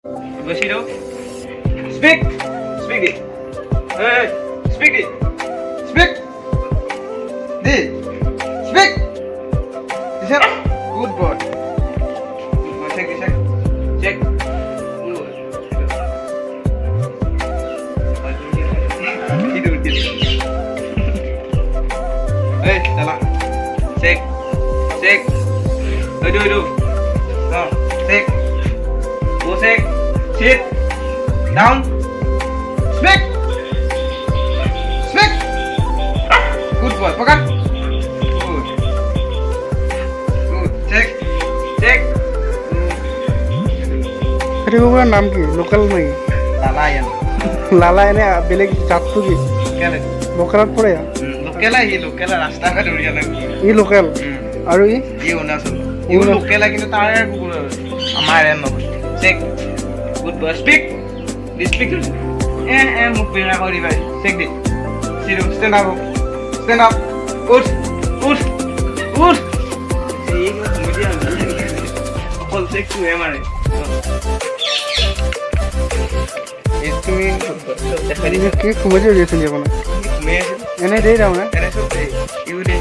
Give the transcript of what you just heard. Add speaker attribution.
Speaker 1: Bushido. Speak. Speak it. Hey, speak it. Speak. Di. Speak. Listen. Good boy. Good boy. Check. Check. Good. Tidur. Hey, salah. Check. Aduh. No. Check. Go check. Sit. Down. Speak. Good boy. Pegang. Good. Check.
Speaker 2: আরে কুকুরের নাম কি? Local নাকি?
Speaker 1: Lalayan.
Speaker 2: লালা এনে বেলেগ জাতটো কি?
Speaker 1: Kela.
Speaker 2: লোকেলত পৰে
Speaker 1: Lokela rasta ka duriya lagi.
Speaker 2: ই লোকেল আৰু ই
Speaker 1: ই Arunachal. ই lokela কিন্তু তাৰ কুকুৰ আমাৰ এন নহয়. Check. Good boy. Speak. This speak. মুখ বেঙা কৰি ভাই. Check this. Sit up. Stand up. Uঠ. এই মুজিয়া অকল চেক টু এমারে এই তুমি
Speaker 2: তুমি কি খুঁজে দিয়েছিল জীবন
Speaker 1: মে
Speaker 2: এনে দেই দাও না
Speaker 1: এনে সব ইউ দে